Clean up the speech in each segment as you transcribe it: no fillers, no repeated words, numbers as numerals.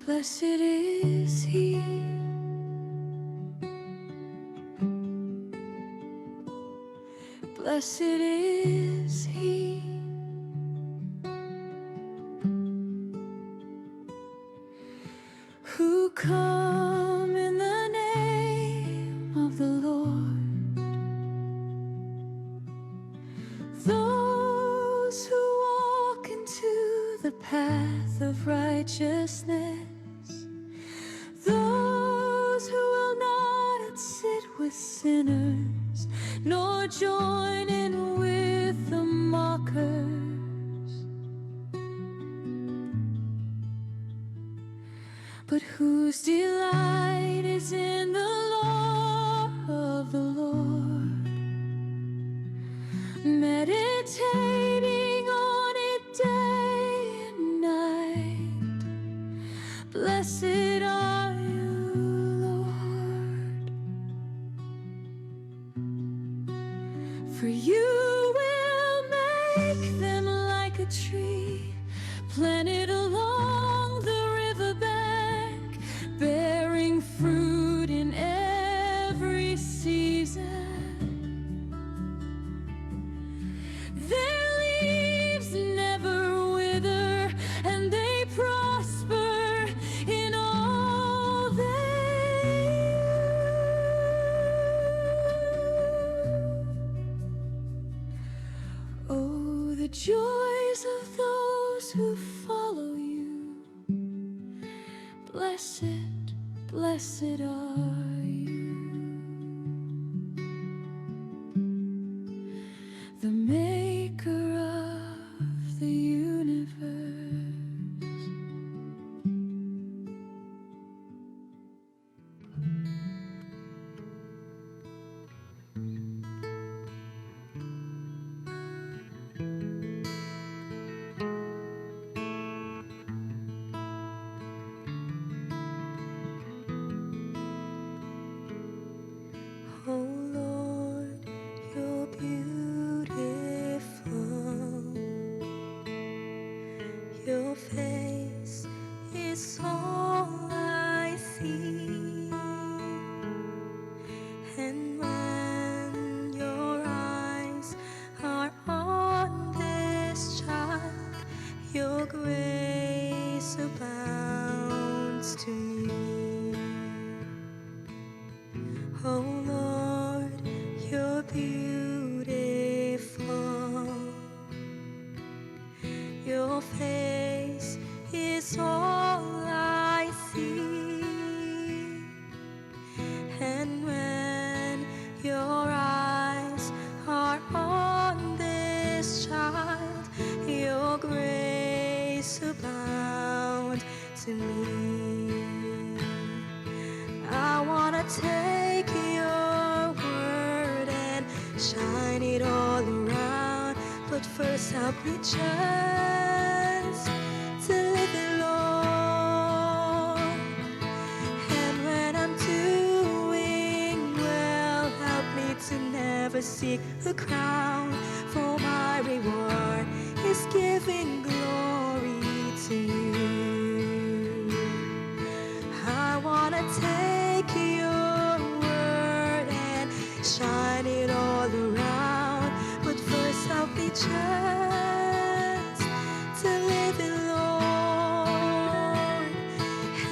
Blessed is he blessed is he who come in the name of the Lord. Those who walk into the path of righteousness, those who will not sit with sinners, nor join in with the mockers, but whose delight is in the law of the Lord, meditating on it day and night. Blessed are you, Lord, for you will make them like a tree planted along the riverbank, bearing fruit in every season. Their leaves never wither, and they prosper in all they do. Oh, the joys of those who follow you. Blessed, blessed are you. The maker of the universe. Oh Lord, you're beautiful. Your face is all I see, and when your eyes are on this child, your grace abounds to me. Oh Lord, you're beautiful. Your face is all I see, and when your eyes are on this child, your grace abound to me. I wanna take your word and shine it all around, but first help me just to live it, Lord. And when I'm doing well, help me to never seek a crown, for my reward is giving glory to you. I wanna take your word and shine it all around, but first help me just to live it, Lord.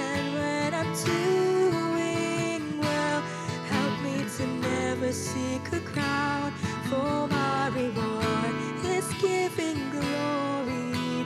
And when I'm doing well, help me to never seek a crown, for my reward is giving glory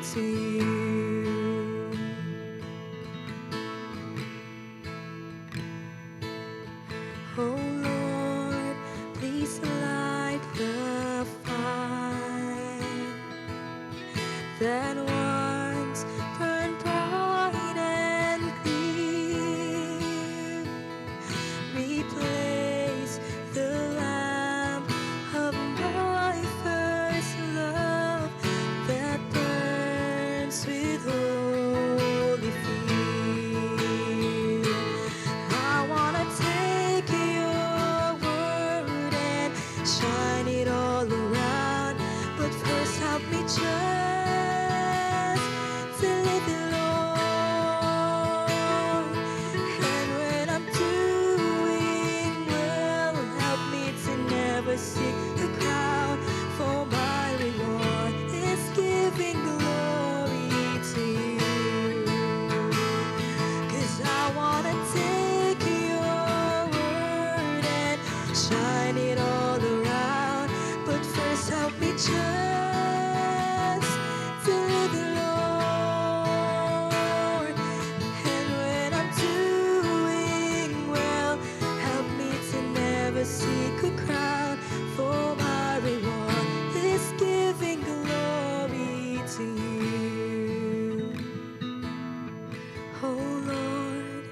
Oh Lord,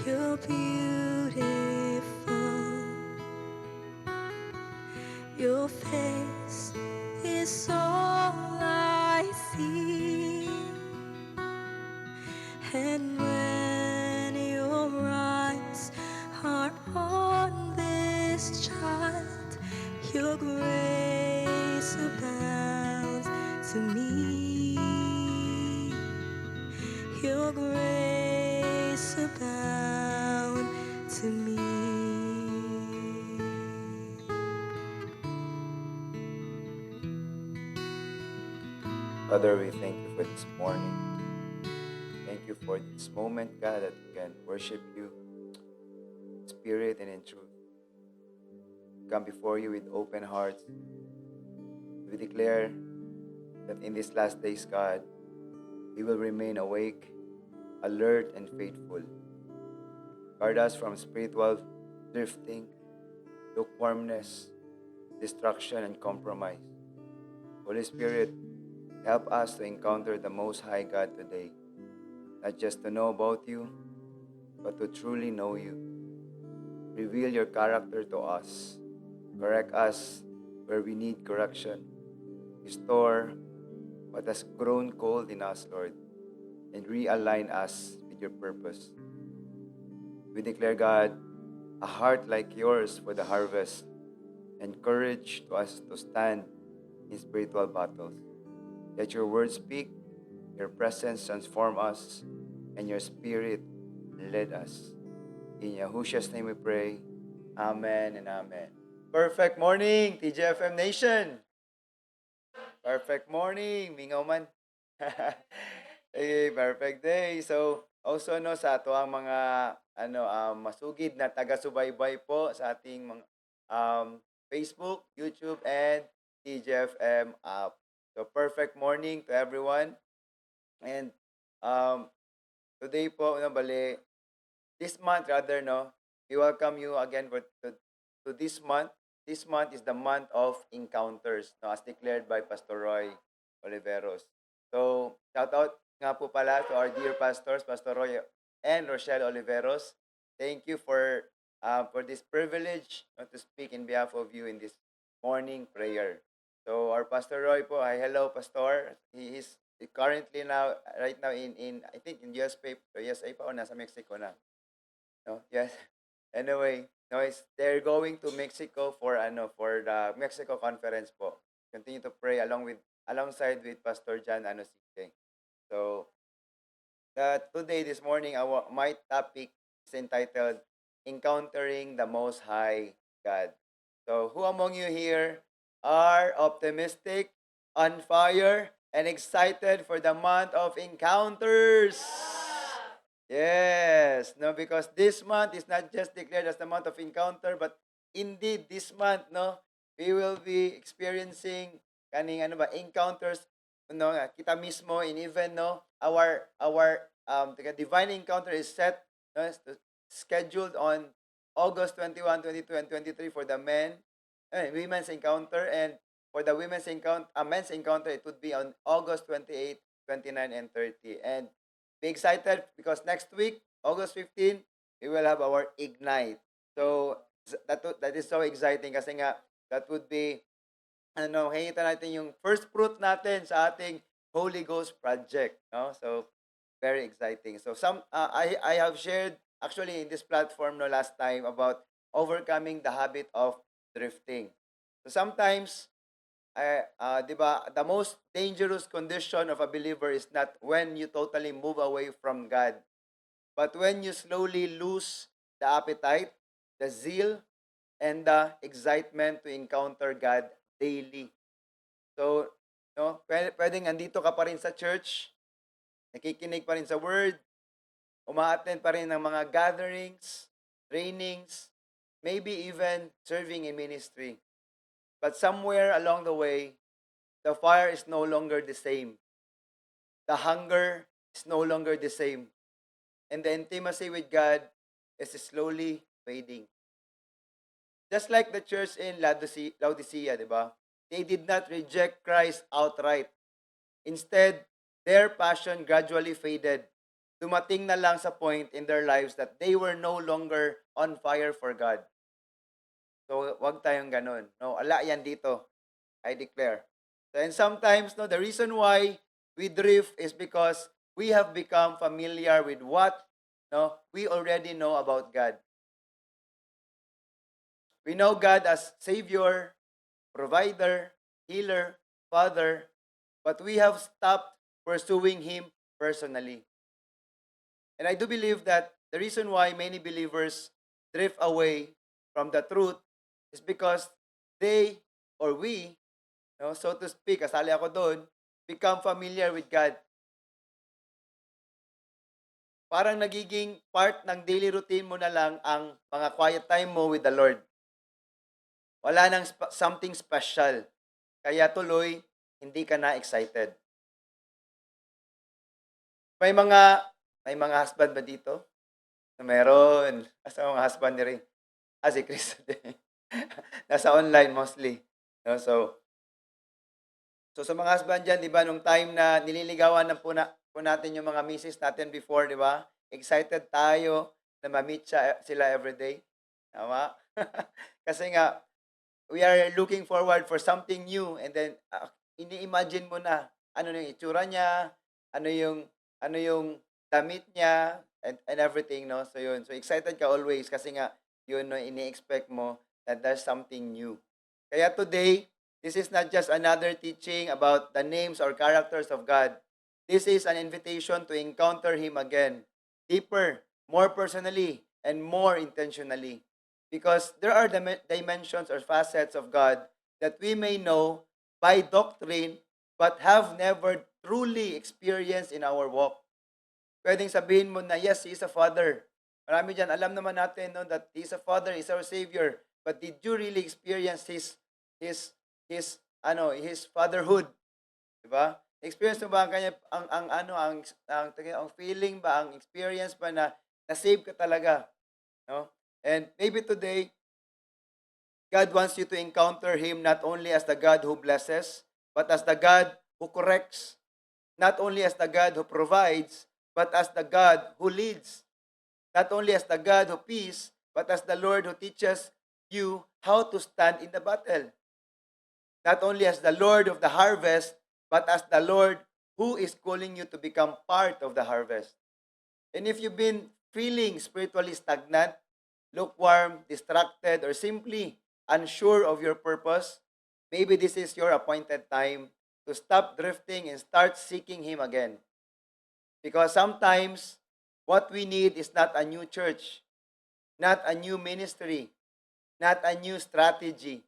you're beautiful. Your face is all I see. And when your eyes are on this child, your grace abounds to me. Your grace abound to me. Father, we thank you for this morning. Thank you for this moment, God, that we can worship you in spirit and in truth. Come before you with open hearts. We declare that in these last days, God, we will remain awake, alert, and faithful. Guard us from spiritual drifting, lukewarmness, distraction, and compromise. Holy Spirit, help us to encounter the Most High God today, not just to know about you, but to truly know you. Reveal your character to us. Correct us where we need correction. Restore what has grown cold in us, Lord, and realign us with your purpose. We declare, God, a heart like yours for the harvest and courage to us to stand in spiritual battles. Let your words speak, your presence transform us, and your spirit lead us. In Yahushua's name we pray. Amen and amen. Perfect morning, TGFM Nation! Perfect morning, mingaw man. Perfect day. So, also no sa ato ang mga masugid na taga-subaybay po sa ating mga Facebook, YouTube and TGFM app. So, perfect morning to everyone. And um, today po, bali, this month rather, no, we welcome you again to this month. This month is the month of encounters, no, as declared by Pastor Roy Oliveros. So, shout out nga po pala to our dear pastors, Pastor Roy and Rochelle Oliveros. Thank you for this privilege, to speak in behalf of you in this morning prayer. So, our Pastor Roy po, hi, hello, Pastor. He is currently now, right now in I think in USA pa o nasa Mexico na. No, yes. Anyway, no, they're going to Mexico for the Mexico conference po. Continue to pray alongside with Pastor John CJ. So today this morning my topic is entitled Encountering the Most High God. So who among you here are optimistic, on fire, and excited for the month of encounters? Yes, no, because this month is not just declared as the month of encounter, but indeed this month, no, we will be experiencing encounters, no, kita mismo, and even no, our divine encounter is set, no, scheduled on August 21, 22, and 23 for the women's encounter, and for the men's encounter, it would be on August 28, 29, and 30. And be excited because next week, August 15, we will have our Ignite. So, that is so exciting kasi nga, that would be, hingita natin yung first fruit natin sa ating Holy Ghost project. No? So, very exciting. So, I have shared actually in this platform last time about overcoming the habit of drifting. So, sometimes, di ba, the most dangerous condition of a believer is not when you totally move away from God, but when you slowly lose the appetite, the zeal, and the excitement to encounter God daily. So, no, pwedeng andito ka pa rin sa church, nakikinig pa rin sa word, umaattend pa rin ng mga gatherings, trainings, maybe even serving in ministry. But somewhere along the way, the fire is no longer the same. The hunger is no longer the same. And the intimacy with God is slowly fading. Just like the church in Laodicea, di ba? They did not reject Christ outright. Instead, their passion gradually faded. dumating na lang sa point in their lives that they were no longer on fire for God. So, wag tayong ganun. No, ala yan dito. I declare. So, and sometimes, no, the reason why we drift is because we have become familiar with what, no, we already know about God. We know God as Savior, Provider, Healer, Father, but we have stopped pursuing Him personally. And I do believe that the reason why many believers drift away from the truth is because they or we, no, so to speak, kasali ako doon, become familiar with God. Parang nagiging part ng daily routine mo na lang ang mga quiet time mo with the Lord. Wala nang something special. Kaya tuloy, hindi ka na excited. May mga may mga husband ba dito? Meron. Asa mga husband ni Ray? Si Chris. Nasa online mostly. No, so sa mga husband dyan, di ba, nung time na nililigawan na po natin yung mga misis natin before, di ba? Excited tayo na ma-meet sila everyday. Tama? Kasi nga, we are looking forward for something new and then ini-imagine mo na ano yung itsura niya, ano yung damit niya and everything, no? So yun. So excited ka always kasi nga yun, no, ini-expect mo that there's something new. Kaya today, this is not just another teaching about the names or characters of God. This is an invitation to encounter Him again, deeper, more personally, and more intentionally. Because there are dimensions or facets of God that we may know by doctrine but have never truly experienced in our walk. Pwedeng sabihin mo na, yes, He is a Father. Marami dyan, alam naman natin, no, that He is a Father, He is our Savior. But did you really experience His fatherhood? Diba? Experience mo ba ang kanya, ang feeling ba, ang experience ba na na-save ka talaga? No? And maybe today, God wants you to encounter Him not only as the God who blesses, but as the God who corrects. Not only as the God who provides, but as the God who leads. Not only as the God who peace, but as the Lord who teaches you how to stand in the battle. Not only as the Lord of the harvest, but as the Lord who is calling you to become part of the harvest. And if you've been feeling spiritually stagnant, lukewarm, distracted, or simply unsure of your purpose, maybe this is your appointed time to stop drifting and start seeking Him again. Because sometimes what we need is not a new church, not a new ministry, not a new strategy,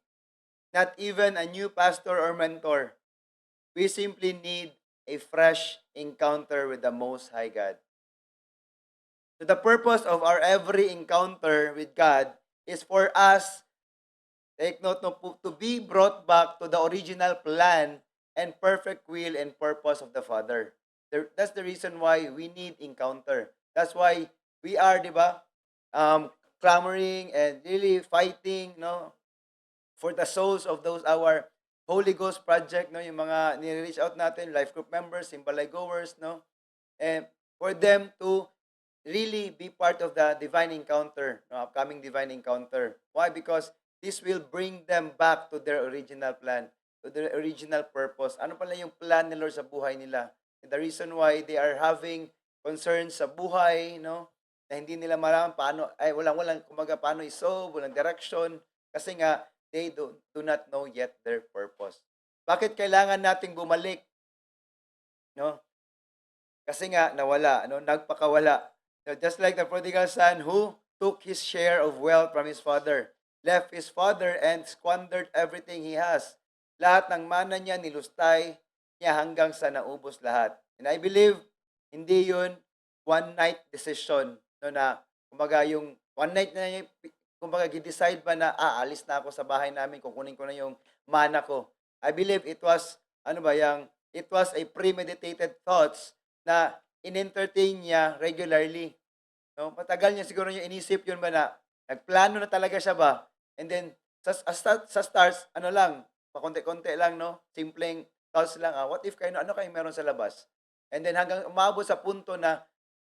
not even a new pastor or mentor. We simply need a fresh encounter with the Most High God. So the purpose of our every encounter with God is for us, take note, no, to be brought back to the original plan and perfect will and purpose of the Father. That's the reason why we need encounter. That's why we are, di ba, clamoring and really fighting, no, for the souls of those our Holy Ghost project, no, yung mga ni-reach out natin, life group members, Simbalay goers, no, and for them to really be part of the divine encounter, no, upcoming divine encounter. Why? Because this will bring them back to their original plan, to their original purpose. Ano pala yung plan ni Lord sa buhay nila? And the reason why they are having concerns sa buhay, no, na hindi nila malaman paano, walang, kumaga, paano isolve, walang direction, kasi nga, they do not know yet their purpose. Bakit kailangan nating bumalik? No? Kasi nga, nawala, no? Nagpakawala. So just like the prodigal son who took his share of wealth from his father, left his father and squandered everything he has. Lahat ng mana niya nilustay niya hanggang sa naubos lahat. And I believe, hindi yun one night decision, no, na kumbaga yung one night na niya, kumbaga gi-decide ba na alis na ako sa bahay namin, kukunin ko na yung mana ko. I believe it was it was a premeditated thoughts na in-entertain niya regularly. No, matagal niya siguro yung inisip yun ba na nagplano na talaga siya ba? And then sa stars ano lang, pakonti-konti lang, no? Simpleng thoughts lang, what if ano kayong meron sa labas? And then hanggang umabot sa punto na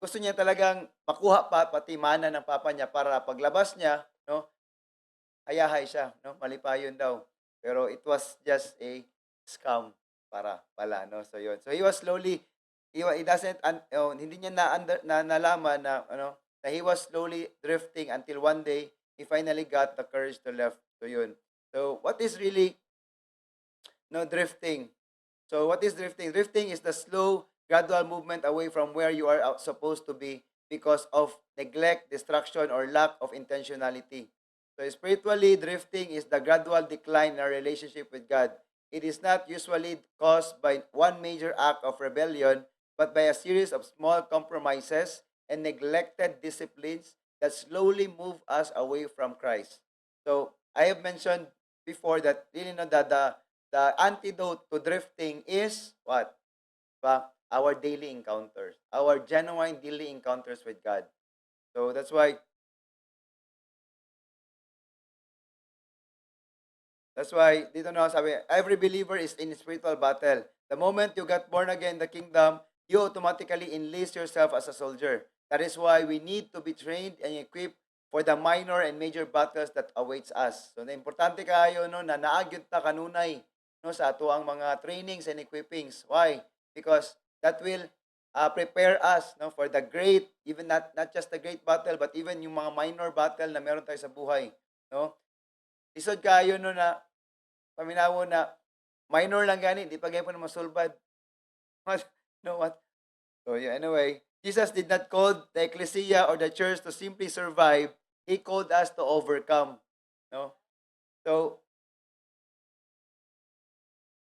gusto niya talagang makuha pa pati mana ng papa niya para paglabas niya, no, hayahay siya, no, malipayon daw. Pero it was just a scam para pala, no. So yun. So he was slowly he doesn't hindi niya nalaman na ano na he was slowly drifting until one day he finally got the courage to left. So yun. So what is really no drifting? So what is drifting? Drifting is the slow, gradual movement away from where you are supposed to be because of neglect, distraction, or lack of intentionality. So spiritually, drifting is the gradual decline in our relationship with God. It is not usually caused by one major act of rebellion, but by a series of small compromises and neglected disciplines that slowly move us away from Christ. So I have mentioned before that really no the antidote to drifting is what? Our daily encounters, our genuine daily encounters with God. So that's why dito na sabi, every believer is in spiritual battle. The moment you got born again in the kingdom, you automatically enlist yourself as a soldier. That is why we need to be trained and equipped for the minor and major battles that awaits us. So na importante kayo no na naagyud ta kanunay no sa ato ang mga trainings and equippings. Why? Because that will prepare us no for the great, even not just the great battle but even yung mga minor battle na meron tayo sa buhay, no? Isod kayo no na paminawo na minor lang gani, di pa gyapon na masulbad. What? No what? So yeah, anyway, Jesus did not call the ecclesia or the church to simply survive. He called us to overcome. No? So,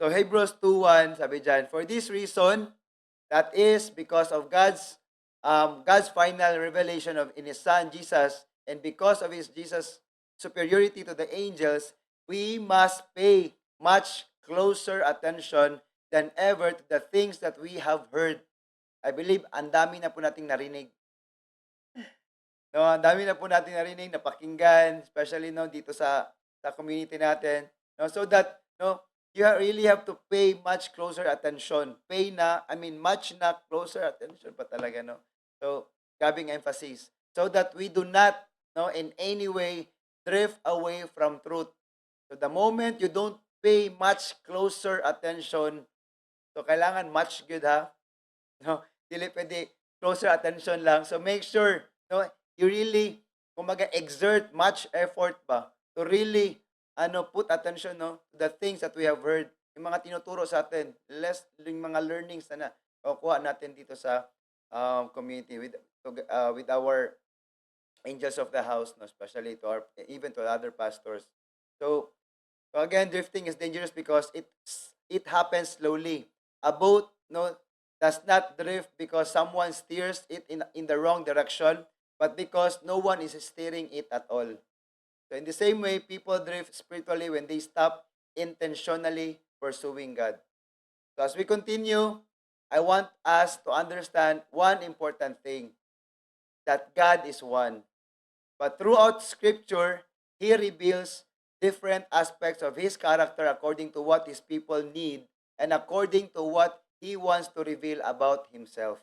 so Hebrews 2:1 sabi diyan, for this reason, that is because of God's final revelation of in His Son Jesus, and because of His Jesus' superiority to the angels, we must pay much closer attention than ever to the things that we have heard. I believe ang dami na po nating narinig. No, ang dami na po nating narinig, napakinggan, especially no dito sa community natin. No, so that no, really have to pay much closer attention. Much na closer attention pa talaga no. So, gabing emphasis so that we do not no in any way drift away from truth. So the moment you don't pay much closer attention, so kailangan much good ha. No, dili pwede closer attention lang. So make sure no you really kumaga exert much effort ba to really put attention no to the things that we have heard, yung mga tinuturo sa atin, yung mga learnings na kuha natin dito sa community with our angels of the house, no, especially to our even to other pastors. So, so again, drifting is dangerous because it happens slowly. A boat no does not drift because someone steers it in the wrong direction, but because no one is steering it at all. So in the same way, people drift spiritually when they stop intentionally pursuing God. So as we continue, I want us to understand one important thing, that God is one. But throughout Scripture, He reveals different aspects of His character according to what His people need and according to what He wants to reveal about Himself.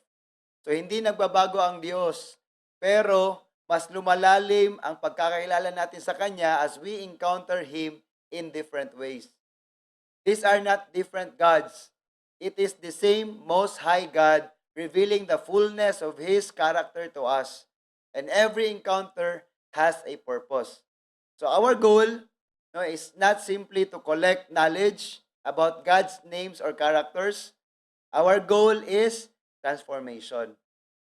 So hindi nagbabago ang Diyos, pero mas lumalalim ang pagkakilala natin sa Kanya as we encounter Him in different ways. These are not different gods. It is the same Most High God revealing the fullness of His character to us. And every encounter has a purpose. So our goal no, is not simply to collect knowledge about God's names or characters. Our goal is transformation.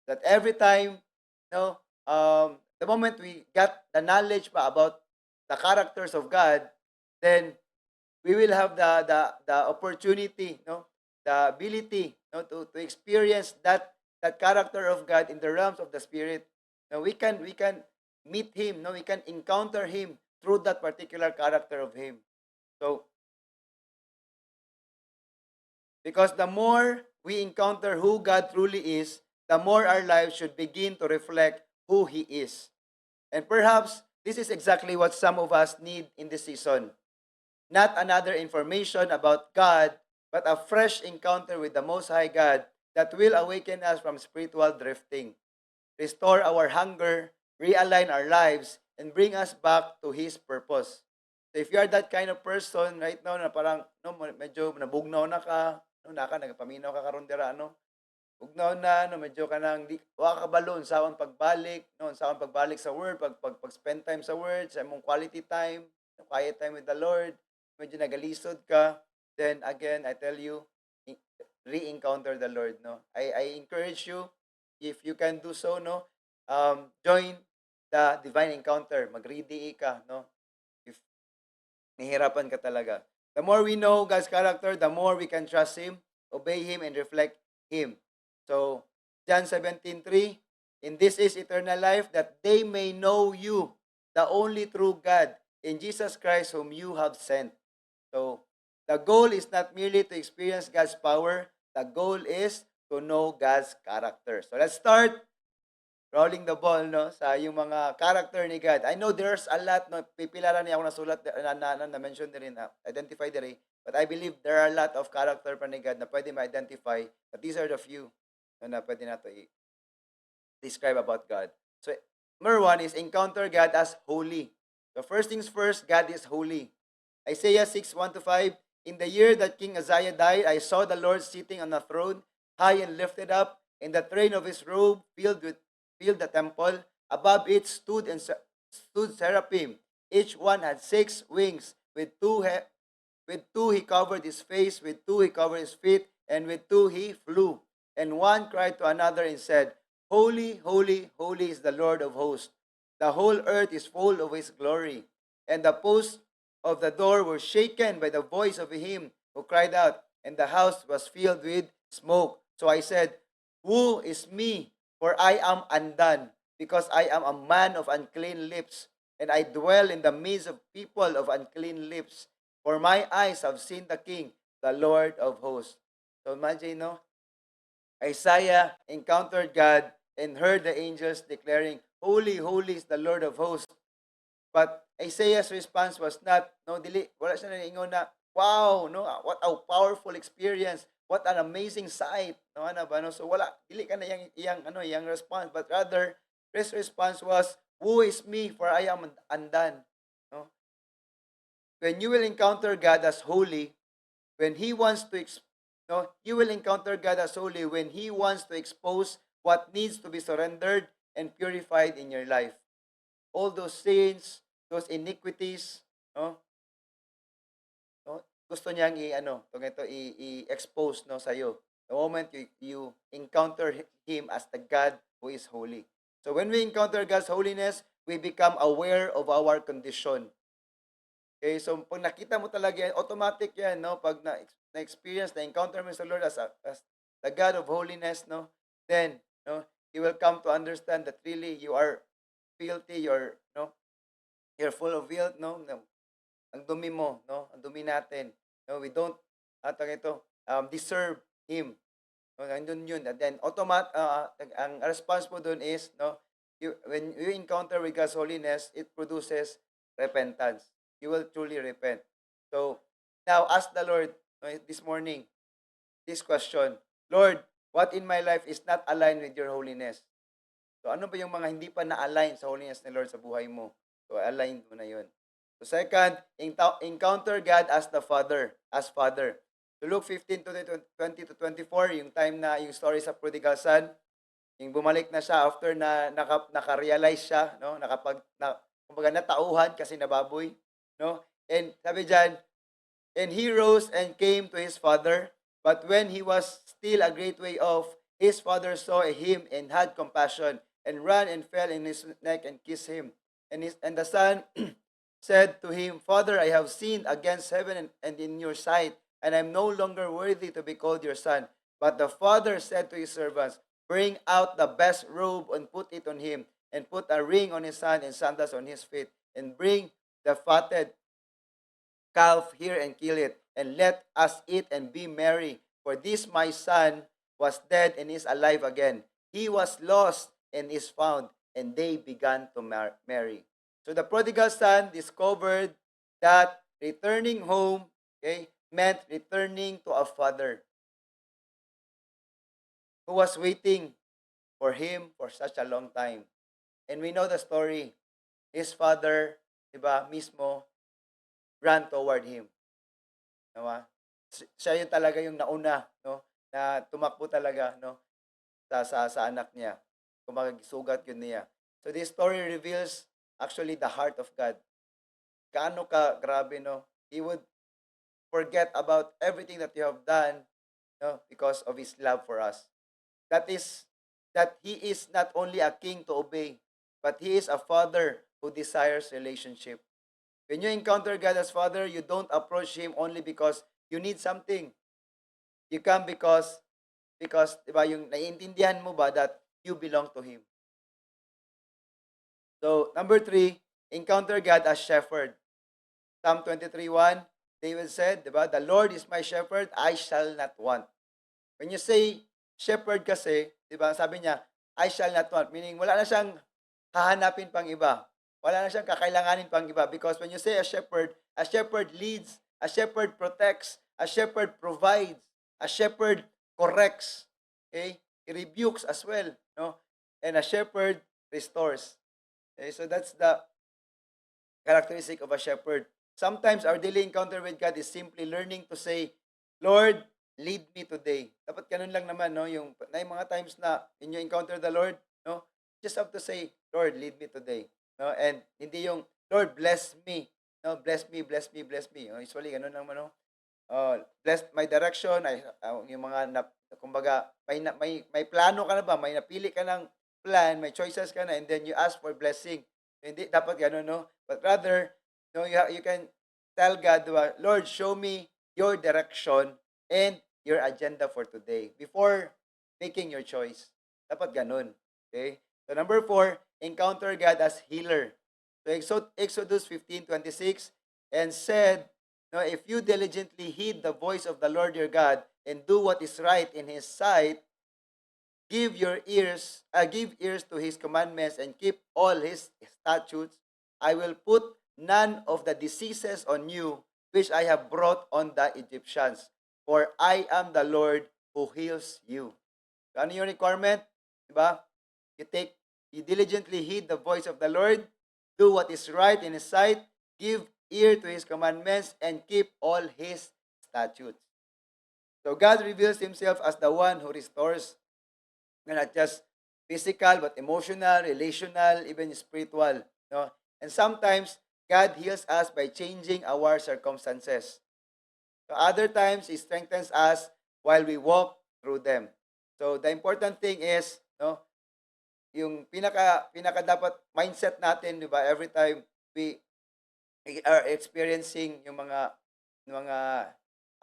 That every time, no, the moment we get the knowledge pa about the characters of God, then we will have the opportunity, no, the ability, no, to experience that character of God in the realms of the spirit. Now we can meet Him, no, we can encounter Him through that particular character of Him. So because the more we encounter who God truly is, the more our lives should begin to reflect who He is. And perhaps this is exactly what some of us need in this season. Not another information about God, but a fresh encounter with the Most High God that will awaken us from spiritual drifting. restore our hunger, realign our lives, and bring us back to His purpose. So if you are that kind of person right now na parang no, medyo nabugnaw na ka, no, nagpaminaw ka karon dira, no? Bugnaw na, no, medyo ka nang di, wa ka balon sa akong pagbalik, no, sa akong pagbalik sa word, pag spend time sa word, sa imong quality time, quiet time with the Lord, medyo nagalisod ka, then again, I tell you, re-encounter the Lord, no. I encourage you, if you can do so, no, join the divine encounter, mag-ready ka, no, if nahihirapan ka talaga. The more we know God's character, the more we can trust Him, obey Him, and reflect Him. So, John 17:3, "In this is eternal life, that they may know you, the only true God, in Jesus Christ whom you have sent." So, the goal is not merely to experience God's power, the goal is to know God's character. So, let's start rolling the ball, no, sa yung mga character ni God. I know there's a lot, no, pipila lang niya ako nasulat na mention din na identify din, but I believe there are a lot of character pa ni God na pwede ma-identify, but these are the few na pwede nato i-describe about God. So, number one is encounter God as holy. So, first things first, God is holy. Isaiah 6:1-5, "In the year that King Uzziah died, I saw the Lord sitting on a throne, high and lifted up, and the train of his robe filled the temple. Above it stood seraphim. Each one had 6 wings. With two he covered his face, with two he covered his feet, and with two he flew. And one cried to another and said, Holy, holy, holy is the Lord of hosts. The whole earth is full of his glory." And the posts of the door were shaken by the voice of him who cried out, and the house was filled with smoke. So I said, Woe is me, for I am undone, because I am a man of unclean lips, and I dwell in the midst of people of unclean lips. For my eyes have seen the King, the Lord of hosts. So imagine, no? Isaiah encountered God and heard the angels declaring, Holy, holy is the Lord of hosts. But Isaiah's response was not, no, dili, wala siya naingon na, wow, no, what a powerful experience, what an amazing sight, no, ano ba, no, so wala, dili ka na yang response, but rather, his response was, who is me, for I am undone, no. When you will encounter God as holy, when He wants to, no, you will encounter God as holy when He wants to expose what needs to be surrendered and purified in your life. All those sins, those iniquities, no? No? Gusto niyang i-expose, no, sa iyo. The moment you encounter Him as the God who is holy. So when we encounter God's holiness, we become aware of our condition. Okay, so pag nakita mo talaga yan, automatic yan, no? Pag na-experience, na-encounter mo sa Lord as the God of holiness, no? Then, no, you will come to understand that really you are filthy, you're full of filth, no? Ang dumi mo, no? Ang dumi natin. No, we don't deserve Him. No, nandun yun. And then ang response mo dun is, no, when you encounter with God's holiness, it produces repentance. You will truly repent. So, now ask the Lord, no, this morning, this question, Lord, what in my life is not aligned with your holiness? So, ano ba yung mga hindi pa na-align sa holiness ni Lord sa buhay mo? So, align mo na yun. So, second, encounter God as the Father, as Father. So, Luke 15:20-24, yung time na, yung story sa prodigal son, yung bumalik na siya after na naka-realize siya, no? Kumbaga natauhan kasi nababoy, no? And sabi diyan, and he rose and came to his father, but when he was still a great way off, his father saw him and had compassion, and ran and fell in his neck and kissed him. And the son said to him, Father, I have sinned against heaven and in your sight, and I am no longer worthy to be called your son. But the father said to his servants, Bring out the best robe and put it on him, and put a ring on his hand and sandals on his feet, and bring the fatted calf here and kill it, and let us eat and be merry. For this my son was dead and is alive again. He was lost and is found, and they began to marry. So the prodigal son discovered that returning home, okay, meant returning to a father who was waiting for him for such a long time. And we know the story. His father, di ba, mismo, ran toward him. Diba? Siya yung talaga yung nauna, no? Na tumakbo talaga, no? Sa anak niya. Kung sugat yun niya. So this story reveals actually the heart of God. Kaano ka grabe, no? He would forget about everything that you have done, no, because of his love for us. That is that he is not only a king to obey, but he is a father who desires relationship. When you encounter God as Father, you don't approach him only because you need something. You come because diba, yung naiintindihan mo ba that you belong to him. So, number 3, encounter God as shepherd. Psalm 23:1, David said, diba, the Lord is my shepherd, I shall not want. When you say shepherd kasi, diba, sabi niya, I shall not want, meaning wala na siyang hahanapin pang iba. Wala na siyang kakailanganin pang iba. Because when you say a shepherd leads, a shepherd protects, a shepherd provides, a shepherd corrects. Okay? He rebukes as well. No? And a shepherd restores. Okay? So that's the characteristic of a shepherd. Sometimes our daily encounter with God is simply learning to say, Lord, lead me today. Dapat ganun lang naman, no? Yung mga times na when you encounter the Lord, no? Just have to say, Lord, lead me today. No? And hindi yung, Lord, bless me. No, bless me, bless me, bless me. No? Usually, ganun naman, no? Bless my direction. Yung mga, kumbaga, may plano ka na ba? May napili ka ng plan, may choices ka na, and then you ask for blessing. Hindi, dapat ganun, no? But rather, no, you can tell God, Lord, show me your direction and your agenda for today before making your choice. Dapat ganun. Okay? So number 4, encounter God as healer. So Exodus 15:26, and said, no, if you diligently heed the voice of the Lord your God and do what is right in his sight, give ears to his commandments and keep all his statutes, I will put none of the diseases on you which I have brought on the Egyptians, for I am the Lord who heals you. So, ano yung requirement? Diba? You diligently heed the voice of the Lord, do what is right in his sight, give ear to his commandments, and keep all his statutes. So God reveals himself as the one who restores, not just physical, but emotional, relational, even spiritual. No? And sometimes, God heals us by changing our circumstances. So other times, He strengthens us while we walk through them. So the important thing is, no, yung pinaka dapat mindset natin, di ba, every time we are experiencing yung mga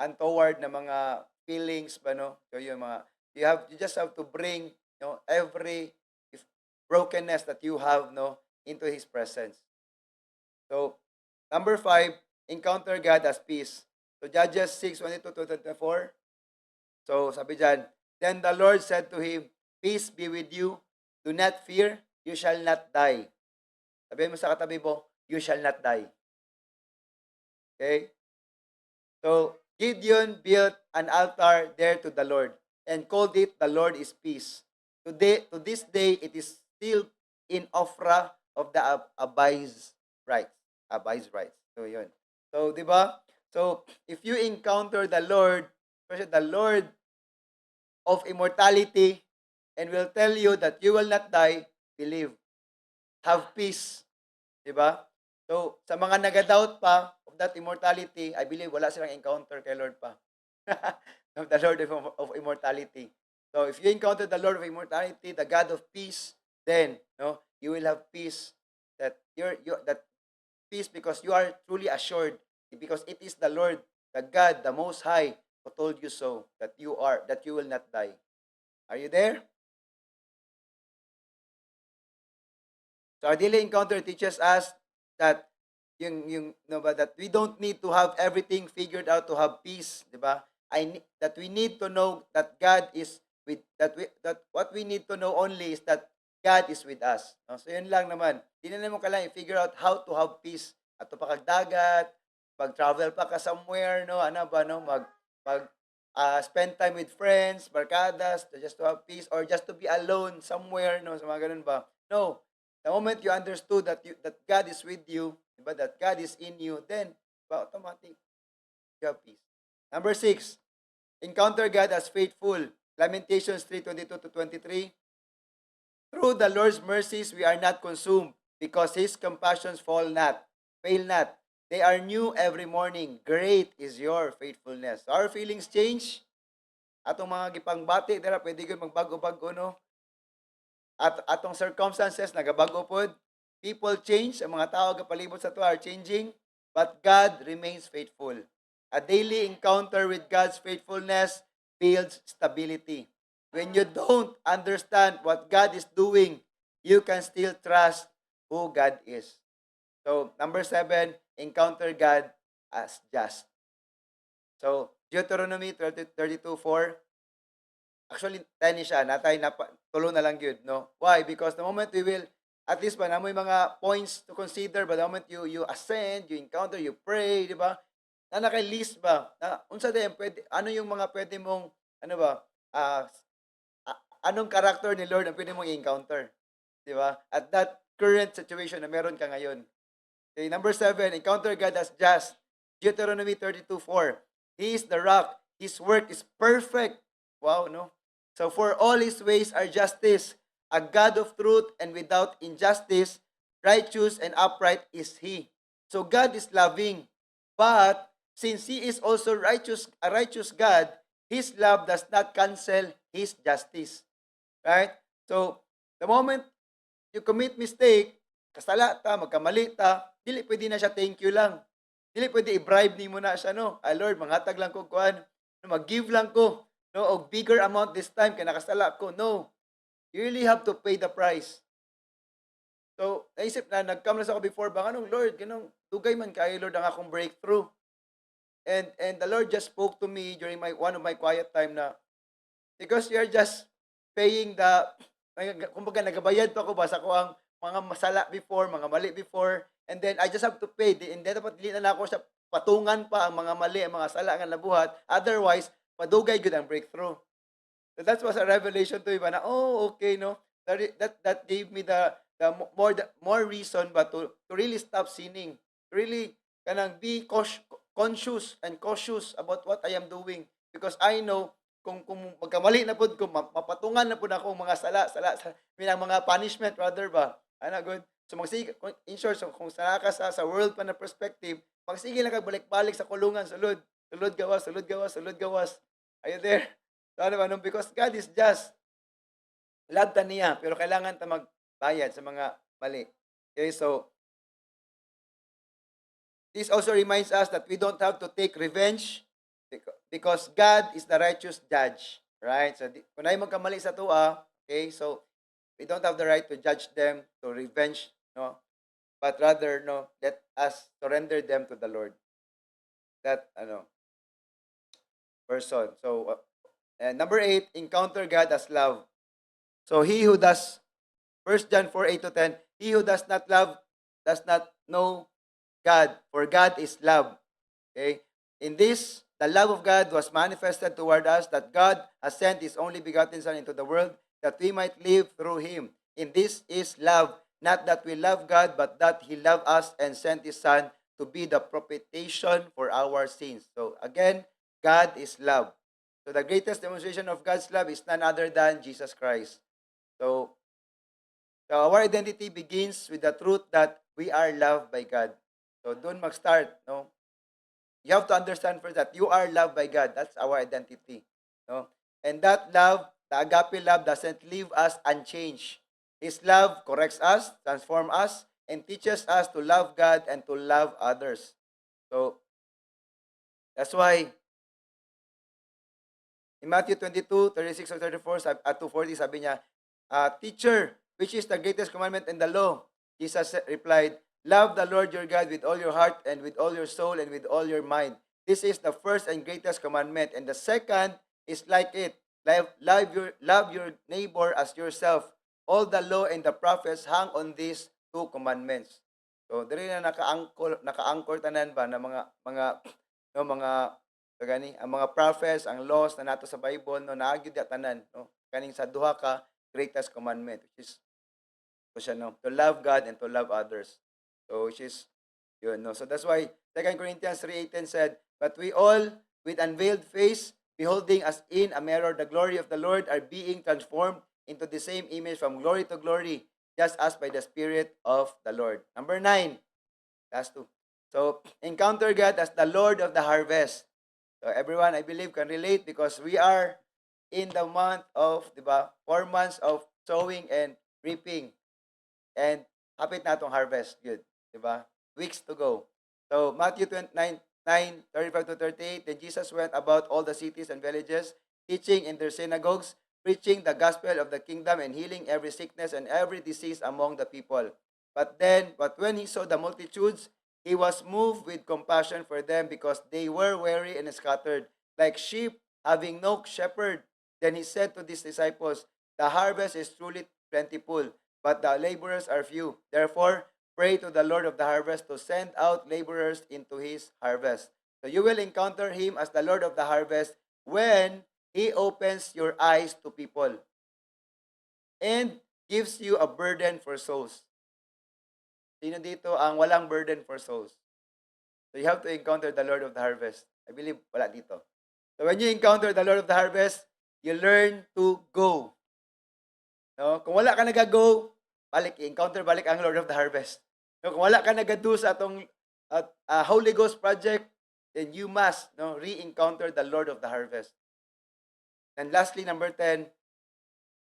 untoward na mga feelings ba, no? So yung mga you just have to bring, every brokenness that you have, no, into his presence. So number 5, encounter God as peace. So Judges 6:22-24. So sabi diyan, then the Lord said to him, peace be with you. Do not fear, you shall not die. Sabihin mo sa katabi mo, you shall not die. Okay? So, Gideon built an altar there to the Lord and called it, the Lord is peace. To this day, it is still in Ophrah of the Abi's rights. So, yun. So, di ba? So, if you encounter the Lord, especially the Lord of immortality, and will tell you that you will not die, believe. Have peace. Di ba? So, sa mga naga-doubt pa of that immortality, I believe wala silang encounter kay Lord pa. Of the Lord of immortality. So, if you encounter the Lord of immortality, the God of peace, then, you will have peace. That that peace, because you are truly assured, because it is the Lord, the God, the Most High, who told you so, that you will not die. Are you there? So our daily encounter teaches us that that we don't need to have everything figured out to have peace, di ba? That we need to know that God is that what we need to know only is that God is with us. No? So yun lang naman. Hindi na naman kailangan i-figure out how to have peace. At pa kagdagat, pag-travel pa ka somewhere, no? Ano ba, no? spend time with friends, barkadas, just to have peace, or just to be alone somewhere, no, sa mga ganun ba? No. The moment you understood that God is with you, diba, that God is in you, then automatic you have peace. Number 6, encounter God as faithful. Lamentations 3:22 to 23. Through the Lord's mercies we are not consumed, because his compassions fail not. They are new every morning. Great is your faithfulness. Our feelings change. Atong mga gipangbati dira pwede gyud magbago-bago, no. At atong circumstances nagabago pod. People change, ang mga tao gapalibot sa to are changing, but God remains faithful. A daily encounter with God's faithfulness builds stability. When you don't understand what God is doing, you can still trust who God is. So, number 7, encounter God as just. So, Deuteronomy 32:4. Actually, 10 ni siya. Natay na tulo na lang yun, no? Why? Because the moment we will, at least ba, namoy mga points to consider, but the moment you ascend, you encounter, you pray, di ba? Na naka-list ba? Na, unsa din, pwede, ano yung mga pwede mong, ano ba, anong character ni Lord ang pwede mong i-encounter? Di ba? At that current situation na meron ka ngayon. Okay, number 7, encounter God as just. Deuteronomy 32:4. He is the rock. His work is perfect. Wow, no? So for all his ways are justice, a God of truth and without injustice, righteous and upright is he. So God is loving, but since he is also righteous, a righteous God, his love does not cancel his justice. Right? So the moment you commit mistake, kasala ta, magkamali ta, dili pwede na siya thank you lang. Dili pwede i-bribe ni mo na siya, no? Lord, manghatag lang ko kuan, mag-give lang ko, no, o bigger amount this time kaya nakasala ko. No. You really have to pay the price. So, naisip na, nag-come na ako before, bang anong Lord, ganong, dugay man kayo, Lord, ang akong breakthrough. And the Lord just spoke to me during one of my quiet time na, because you're just paying the, kumbaga, nagabayad pa ko ba sa ko ang mga masala before, mga mali before, and then I just have to pay. And then dapat dili na ako sa patungan pa ang mga mali, ang mga sala nga nabuhat. Otherwise, padugay gud ang breakthrough. So that was a revelation to me ba na, oh, okay, no? That gave me the more reason ba to really stop sinning. Really kanang be conscious and cautious about what I am doing, because I know kung magkamali na pud ko, mapatungan na pud ako mga sala minang mga punishment rather ba. Ana good. So magsige, in short, so kung sala ka sa world pa na perspective, magsige lang kag balik-balik sa kulungan, sulod. Sulod gawas, sulod gawas, sulod gawas. Are you there? So, ano ba, no? Because God is just. Love ta niya, pero kailangan ta magbayad sa mga mali. Okay, so this also reminds us that we don't have to take revenge because God is the righteous judge. Right? So, kung na magkamali sa tuwa, okay, so we don't have the right to judge them, to revenge, no? But rather, no, let us surrender them to the Lord. That, person. So, number 8, encounter God as love. So, he who does, 1 John 4:8 to 10, he who does not love does not know God, for God is love. Okay? In this, the love of God was manifested toward us, that God has sent his only begotten Son into the world, that we might live through him. In this is love, not that we love God, but that he loved us and sent his Son to be the propitiation for our sins. So again, God is love. So the greatest demonstration of God's love is none other than Jesus Christ. So our identity begins with the truth that we are loved by God. So doon mag-start, no? You have to understand first that you are loved by God. That's our identity, no? And that love, the agape love, doesn't leave us unchanged. His love corrects us, transforms us, and teaches us to love God and to love others. So that's why in Matthew 22:36 or 34 at 2:40 sabi niya, teacher, which is the greatest commandment in the law? Jesus replied, love the Lord your God with all your heart and with all your soul and with all your mind. This is the first and greatest commandment. And the second is like it. Love your neighbor as yourself. All the law and the prophets hang on these two commandments. So, diri na naka-anchor tanan ba na mga So gani ang mga prophets, ang laws na nato sa Bible no naagyo di tanan no. Kaning sa duha ka greatest commandment which is siya no, to love God and to love others. So which is yun no. So that's why 2 Corinthians 3:18 said, "But we all with unveiled face beholding as in a mirror the glory of the Lord are being transformed into the same image from glory to glory, just as by the Spirit of the Lord." Number 9, last two. So encounter God as the Lord of the harvest. So everyone I believe can relate because we are in the month of, di ba, 4 months of sowing and reaping. And hapit na itong harvest. Good. Di ba? Weeks to go. So Matthew 29:35 to 38, then Jesus went about all the cities and villages, teaching in their synagogues, preaching the gospel of the kingdom and healing every sickness and every disease among the people. But when he saw the multitudes, he was moved with compassion for them because they were weary and scattered, like sheep having no shepherd. Then he said to his disciples, "The harvest is truly plentiful, but the laborers are few. Therefore, pray to the Lord of the harvest to send out laborers into his harvest." So you will encounter him as the Lord of the harvest when he opens your eyes to people and gives you a burden for souls. Sino dito ang walang burden for souls? So you have to encounter the Lord of the harvest. I believe wala dito. So when you encounter the Lord of the harvest, you learn to go. No? Kung wala ka nag-go, encounter balik ang Lord of the harvest. No? Kung wala ka nag-do sa atong Holy Ghost project, then you must re-encounter the Lord of the harvest. And lastly, number 10,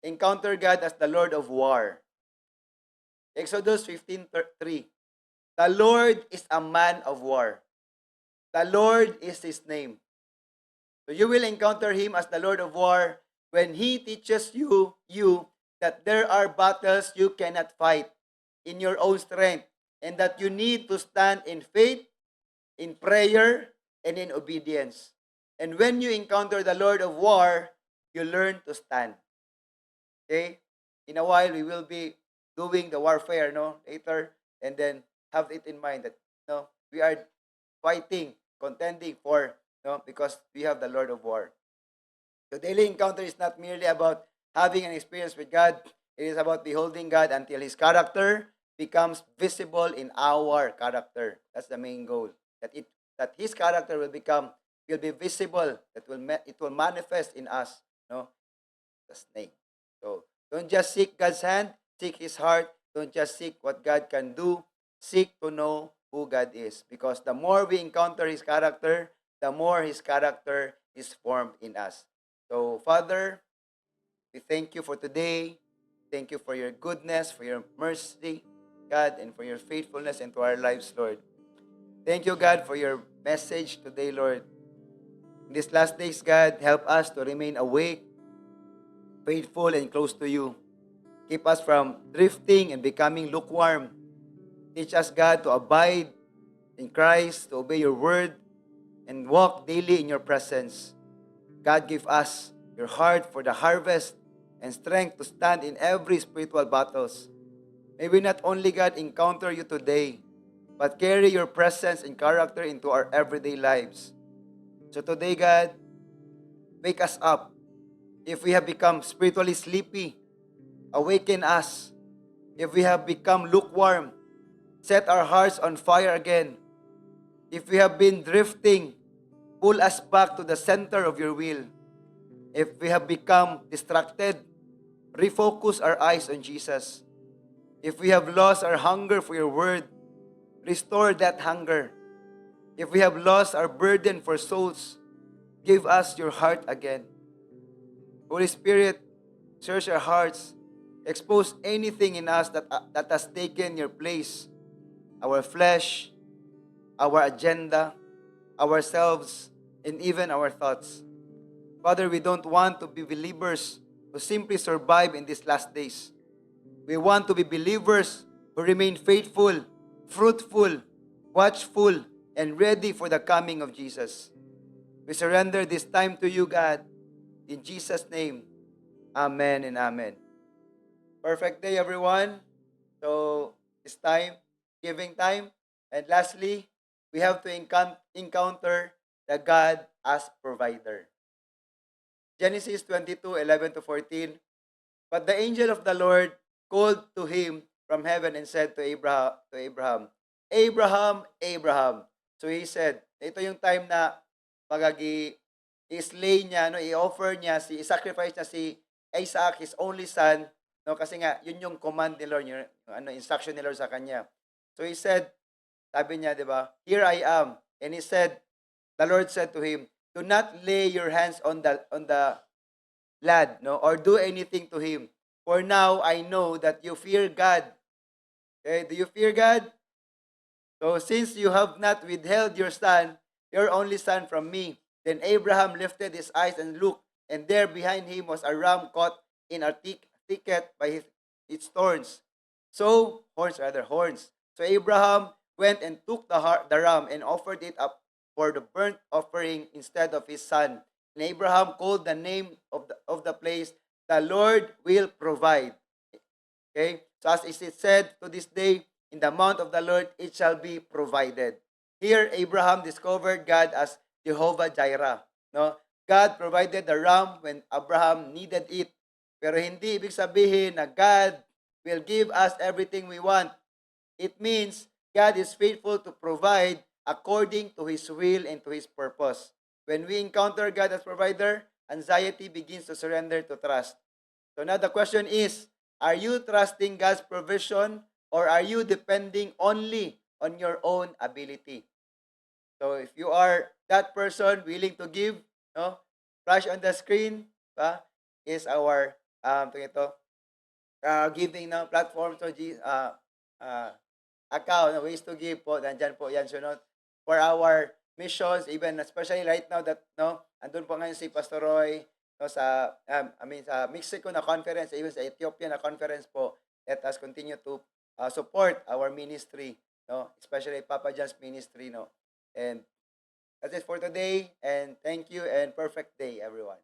encounter God as the Lord of war. Exodus 15:3. The Lord is a man of war. The Lord is his name. So you will encounter him as the Lord of war when he teaches you that there are battles you cannot fight in your own strength and that you need to stand in faith, in prayer, and in obedience. And when you encounter the Lord of war, you learn to stand. Okay? In a while, we will be doing the warfare, later, and then have it in mind that, we are fighting, contending for, because we have the Lord of war. The daily encounter is not merely about having an experience with God. It is about beholding God until His character becomes visible in our character. That's the main goal. That His character will be visible. It will manifest in us. The snake. So don't just seek God's hand, seek His heart. Don't just seek what God can do. Seek to know who God is. Because the more we encounter His character, the more His character is formed in us. So, Father, we thank you for today. Thank you for your goodness, for your mercy, God, and for your faithfulness into our lives, Lord. Thank you, God, for your message today, Lord. In these last days, God, help us to remain awake, faithful, and close to you. Keep us from drifting and becoming lukewarm. Teach us, God, to abide in Christ, to obey your word, and walk daily in your presence. God, give us your heart for the harvest and strength to stand in every spiritual battles. May we not only, God, encounter you today, but carry your presence and character into our everyday lives. So today, God, wake us up. If we have become spiritually sleepy, awaken us. If we have become lukewarm, set our hearts on fire again. If we have been drifting, pull us back to the center of your will. If we have become distracted, refocus our eyes on Jesus. If we have lost our hunger for your word, restore that hunger. If we have lost our burden for souls, give us your heart again. Holy Spirit, search our hearts. Expose anything in us that has taken your place. Our flesh, our agenda, ourselves, and even our thoughts. Father, we don't want to be believers who simply survive in these last days. We want to be believers who remain faithful, fruitful, watchful, and ready for the coming of Jesus. We surrender this time to you, God. In Jesus' name, amen and amen. Perfect day, everyone. So, it's time, giving time. And lastly, we have to encounter the God as provider. Genesis 22:11-14. But the angel of the Lord called to him from heaven and said to Abraham, Abraham, Abraham. So he said, ito yung time na i-slay niya, no, i-offer niya, i-sacrifice niya si Isaac, his only son, no, kasi nga, yun yung command ni Lord, yung instruction ni Lord sa kanya. So he said, sabi niya, di ba, here I am. And he said, the Lord said to him, do not lay your hands on the lad, no, or do anything to him. For now I know that you fear God. Okay, do you fear God? So since you have not withheld your son, your only son from me, then Abraham lifted his eyes and looked, and there behind him was a ram caught in a thicket by its thorns. So horns. So Abraham went and took the ram and offered it up for the burnt offering instead of his son. And Abraham called the name of the place, the Lord will provide. Okay? So as is it said to this day, in the mount of the Lord it shall be provided. Here Abraham discovered God as Jehovah Jireh. No? God provided the ram when Abraham needed it. Pero hindi ibig sabihin na God will give us everything we want. It means God is faithful to provide according to His will and to His purpose. When we encounter God as provider, anxiety begins to surrender to trust. So now the question is, are you trusting God's provision or are you depending only on your own ability? So if you are that person willing to give, no, flash on the screen is our giving na platform to account, ways to give po, nandyan po yan sunod. For our missions, even especially right now that, no, andun po ngayon si Pastor Roy, no, sa, sa Mexico na conference, even sa Ethiopia na conference po, let us continue to support our ministry, no, especially Papa John's ministry, no. And that's it for today, and thank you, and perfect day, everyone.